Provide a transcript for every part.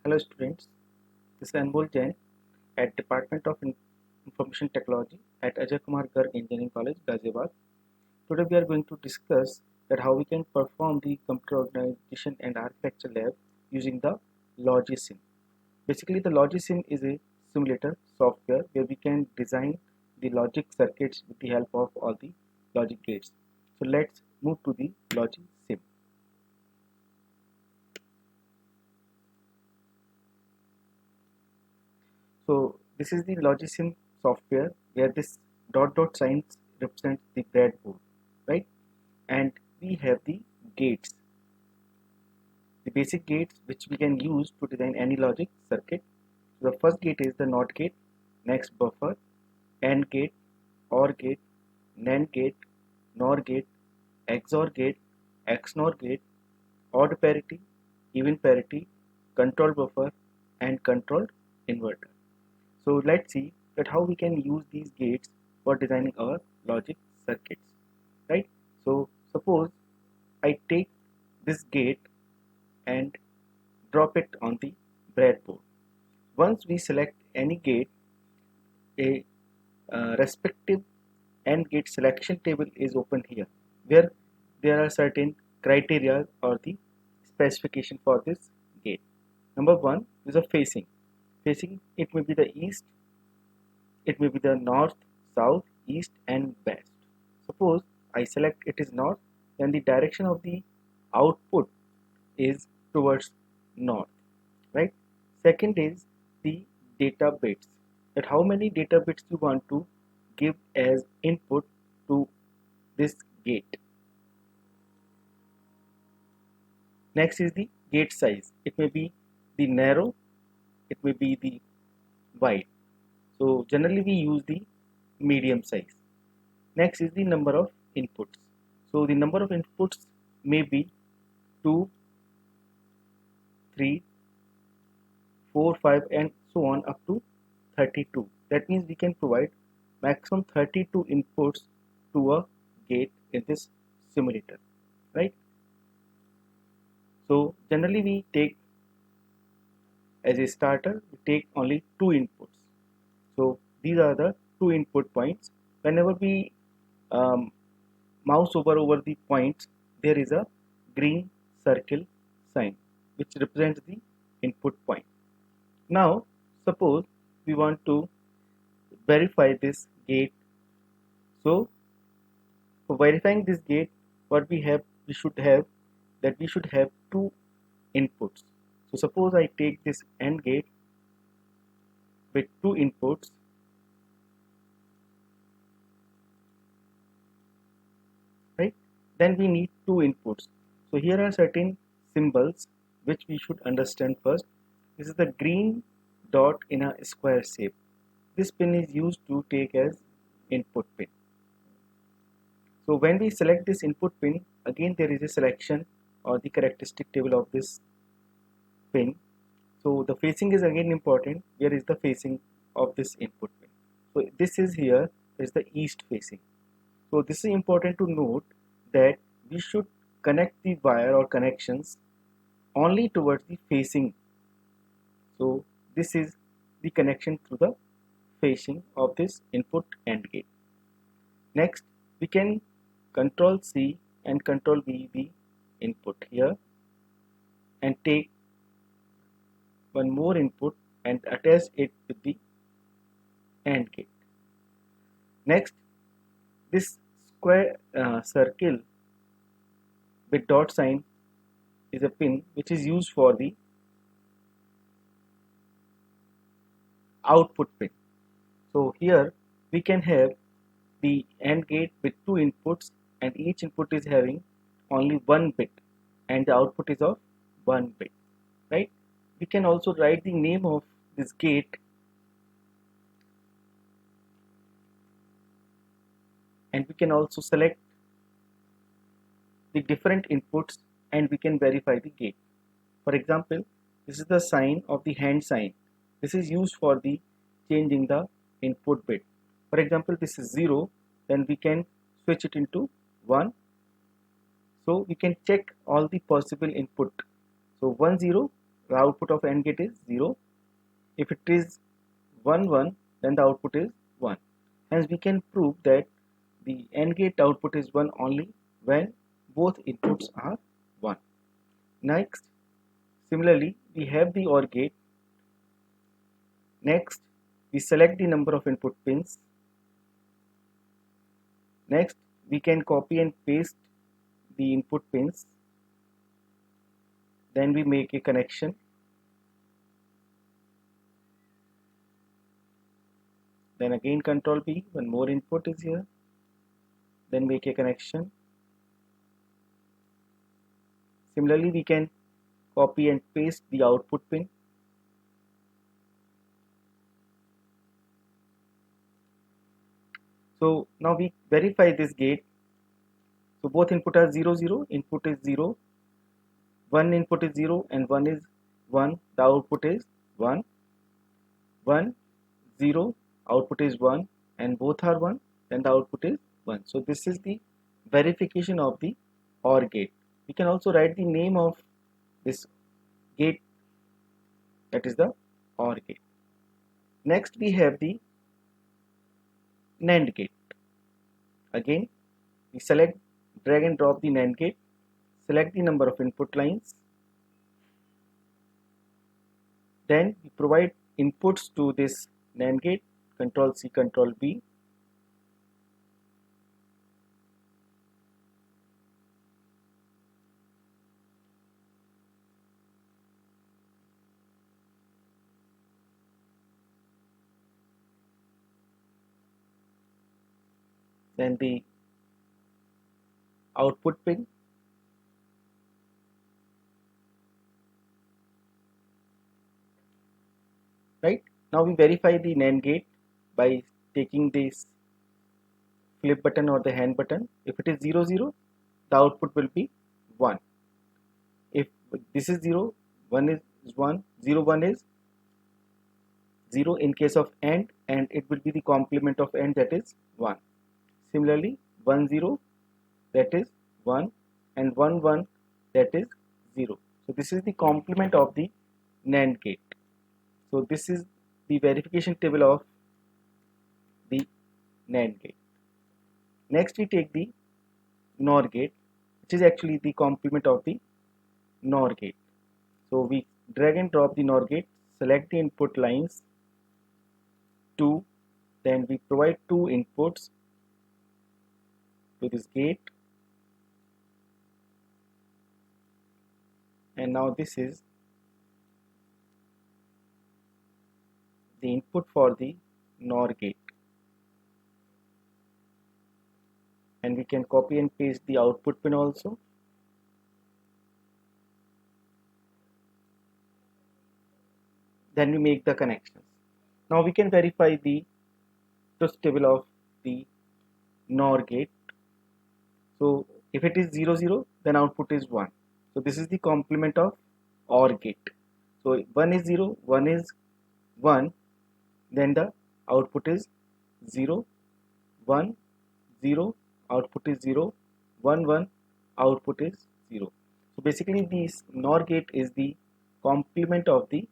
Hello students, this is Anmol Jain at Department of Information Technology at Ajay Kumar Garg Engineering College, Ghaziabad. Today we are going to discuss that how we can perform the computer organization and architecture lab using the LogiSim. Basically the LogiSim is a simulator software where we can design the logic circuits with the help of all the logic gates. So let's move to the LogiSim. So this is the LogiSim software where this dot signs represents the breadboard, right? And we have the gates, the basic gates which we can use to design any logic circuit. So the first gate is the NOT gate, next buffer, AND gate, OR gate, NAND gate, NOR gate, XOR gate, XNOR gate, odd parity, even parity, control buffer, and controlled inverter. So let's see that how we can use these gates for designing our logic circuits, right? So suppose I take this gate and drop it on the breadboard. Once we select any gate, a respective AND gate selection table is open here, where there are certain criteria or the specification for this gate. Number one is a facing. Facing, it may be the east, it may be the north, south, east and west. Suppose I select it is north, then the direction of the output is towards north, right? Second is the data bits, that how many data bits you want to give as input to this gate. Next is the gate size. It may be the narrow, it may be the wide. So generally we use the medium size. Next is the number of inputs. So the number of inputs may be 2, 3, 4, 5 and so on up to 32. That means we can provide maximum 32 inputs to a gate in this simulator, right? So generally we take as a starter, we take only 2 inputs. So these are the 2 input points. Whenever we um, mouse over the points, there is a green circle sign which represents the input point. Now suppose we want to verify this gate. So for verifying this gate, what we should have that we should have 2 inputs. So suppose I take this AND gate with 2 inputs, right? Then we need 2 inputs. So here are certain symbols which we should understand first. This is the green dot in a square shape. This pin is used to take as input pin. So when we select this input pin, again there is a selection or the characteristic table of this pin. So the facing is again important. Where is the facing of this input pin? So this is here is the east facing. So this is important to note that we should connect the wire or connections only towards the facing. So this is the connection to the facing of this input AND gate. Next we can control C and control V the input here and take one more input and attach it with the AND gate. Next, this square circle with dot sign is a pin which is used for the output pin. So here we can have the AND gate with 2 inputs and each input is having only 1 bit and the output is of 1 bit, right? We can also write the name of this gate and we can also select the different inputs and we can verify the gate. For example, this is the sign of the hand sign. This is used for the changing the input bit. For example, this is 0, then we can switch it into 1. So we can check all the possible input. So 1 0 the output of AND gate is 0. If it is 1 1, then the output is 1. Hence we can prove that the AND gate output is 1 only when both inputs are 1. Next, similarly, we have the OR gate. Next, we select the number of input pins. Next, we can copy and paste the input pins. Then we make a connection. Then again Control B, one more input is here. Then make a connection. Similarly, we can copy and paste the output pin. So now we verify this gate. So both input are 0 0, input is 0, one input is 0 and one is 1, the output is 1, 1 0, output is 1 and both are 1, then the output is 1. So this is the verification of the OR gate. We can also write the name of this gate, that is the OR gate. Next we have the NAND gate. Again we select, drag and drop the NAND gate, select the number of input lines, then we provide inputs to this NAND gate, Control C, Control B. Then the output pin, right? Now we verify the NAND gate by taking this flip button or the hand button. If it is 0 0, the output will be 1. If this is 0, 1 is 1, 0 1 is 0 in case of AND, and it will be the complement of AND, that is 1. Similarly 1 0, that is 1, and 1 1, that is 0. So this is the complement of the NAND gate. So this is the verification table of the NAND gate. Next we take the NOR gate, which is actually the complement of the NOR gate. So we drag and drop the NOR gate, select the input lines 2, then we provide 2 inputs to this gate, and now this is the input for the NOR gate, and we can copy and paste the output pin also. Then we make the connections. Now we can verify the truth table of the NOR gate. So if it is 0 0, then output is 1. So this is the complement of OR gate. So 1 is 0, 1 is 1, then the output is 0, 1 0, output is 0, 1 1, output is 0. So basically this NOR gate is the complement of the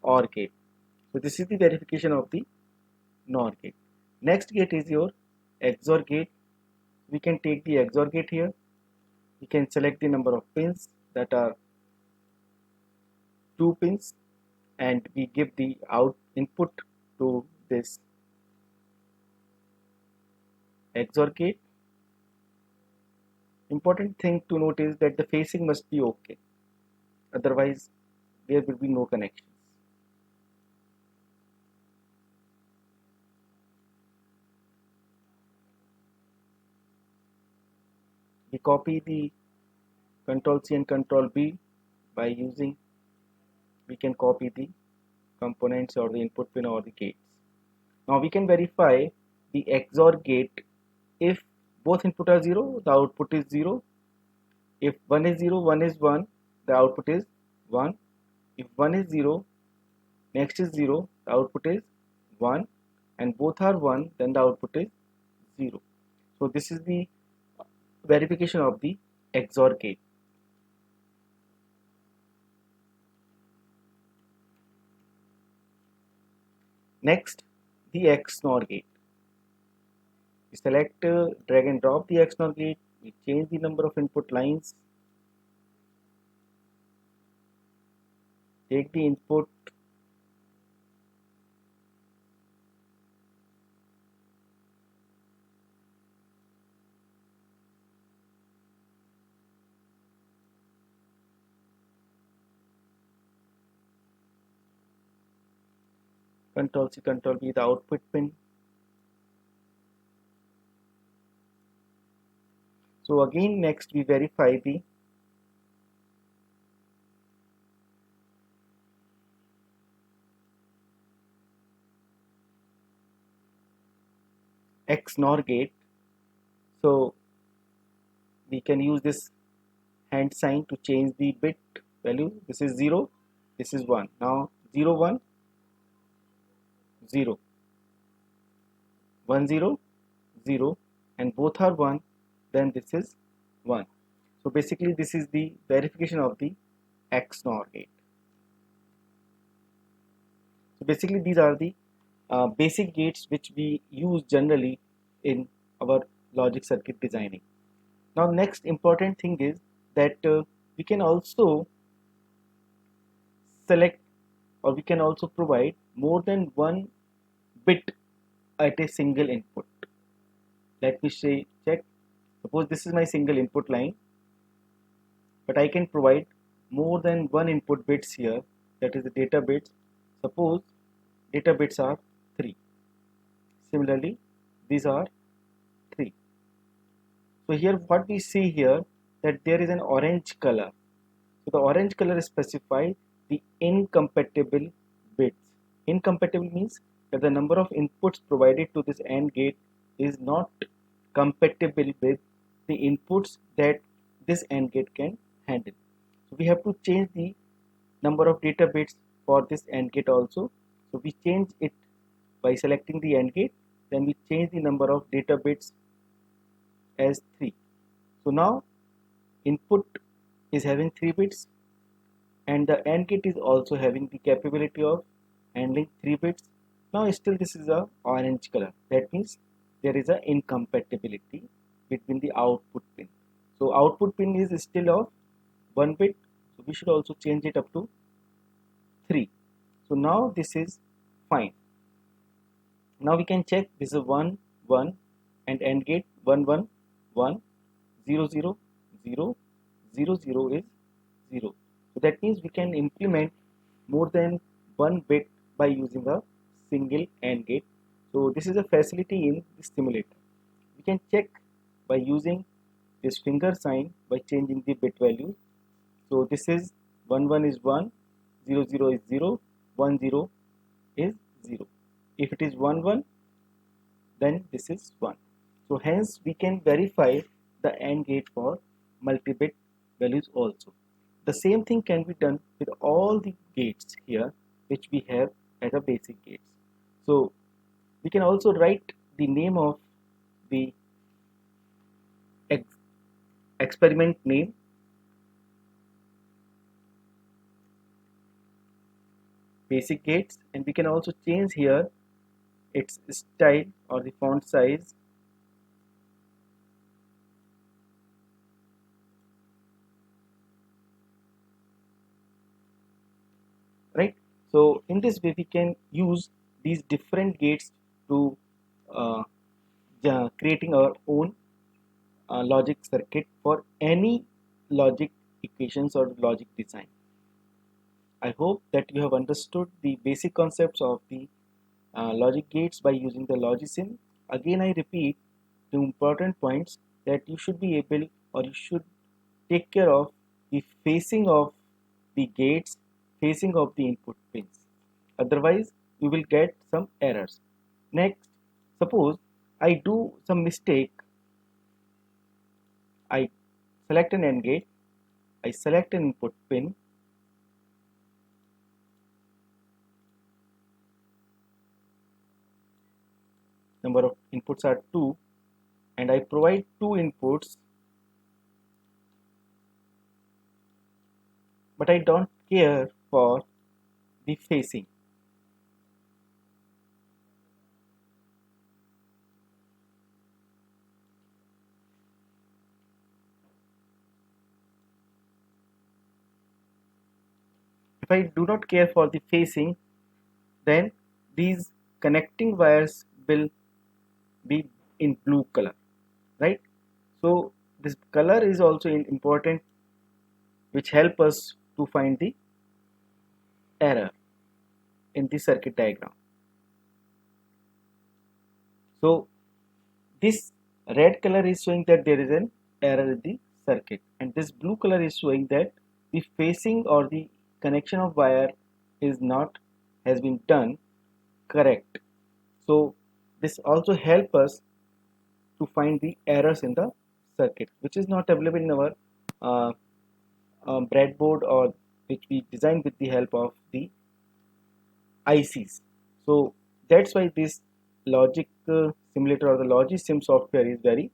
OR gate. So this is the verification of the NOR gate. Next gate is your XOR gate. We can take the XOR gate here. We can select the number of pins, that are 2 pins, and we give the input to this XOR gate. Important thing to note is that the facing must be okay, otherwise there will be no connections. We copy the Control C and Control B by using, we can copy the components or the input pin or the gates. Now we can verify the XOR gate. If both input are 0, the output is 0. If 1 is 0, 1 is 1, the output is 1. If 1 is 0, next is 0, the output is 1, and both are 1, then the output is 0. So this is the verification of the XOR gate. Next, the XNOR gate. We select, drag and drop the XNOR gate. We change the number of input lines. Take the input. Control C, Control V, the output pin. So again, next we verify the XNOR gate. So we can use this hand sign to change the bit value. This is 0, this is 1. Now 0 1 0 1 0 0, and both are 1, then this is 1. So basically this is the verification of the XNOR gate. So basically these are the basic gates which we use generally in our logic circuit designing. Now next important thing is that we can also select, or we can also provide more than one bit at a single input. Let me say check. Suppose this is my single input line, but I can provide more than one input bits here, that is the data bits. Suppose data bits are 3. Similarly, these are 3. So here what we see here, that there is an orange color. So the orange color specifies the incompatible bits. Incompatible means that the number of inputs provided to this AND gate is not compatible with the inputs that this AND gate can handle. So we have to change the number of data bits for this AND gate also. So we change it by selecting the AND gate, then we change the number of data bits as 3. So now input is having 3 bits, and the AND gate is also having the capability of handling 3 bits. Now still this is a orange color. That means there is a incompatibility between the output pin. So output pin is still of 1 bit. So we should also change it up to 3. So now this is fine. Now we can check this is 1 1 and AND gate 1 1 1 0 0 0 0 0 is 0. So that means we can implement more than one bit by using a single AND gate. So this is a facility in the simulator. We can check by using this finger sign by changing the bit value. So this is 1 1 is 1, 0 0 is 0, 1 0 is 0. If it is 1 1, then this is 1. So hence we can verify the AND gate for multi-bit values also. The same thing can be done with all the gates here which we have as a basic gates. So we can also write the name of the experiment name, basic gates, and we can also change here its style or the font size. Right, so in this way we can use these different gates to uh, creating our own logic circuit for any logic equations or logic design. I hope that you have understood the basic concepts of the logic gates by using the Logisim. Again I repeat the important points, that you should be able, or you should take care of the facing of the gates, facing of the input pins. Otherwise, you will get some errors. Next, suppose I do some mistake. I select an AND gate, I select an input pin, number of inputs are 2, and I provide 2 inputs, but I don't care for the facing. If I do not care for the facing, then these connecting wires will be in blue color, right? So this color is also important, which help us to find the error in the circuit diagram. So this red color is showing that there is an error in the circuit, and this blue color is showing that the facing or the connection of wire is not has been done correct. So this also help us to find the errors in the circuit, which is not available in our uh, breadboard, or which we designed with the help of the ICs. So that's why this logic simulator or the Logisim software is very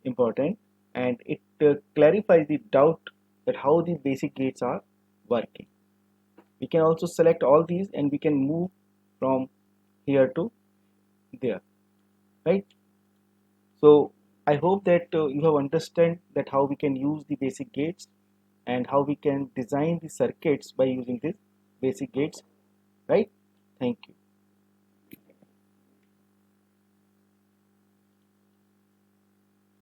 important, and it clarifies the doubt that how the basic gates are working. We can also select all these and we can move from here to there, right? So I hope that you have understand that how we can use the basic gates and how we can design the circuits by using these basic gates, right? Thank you.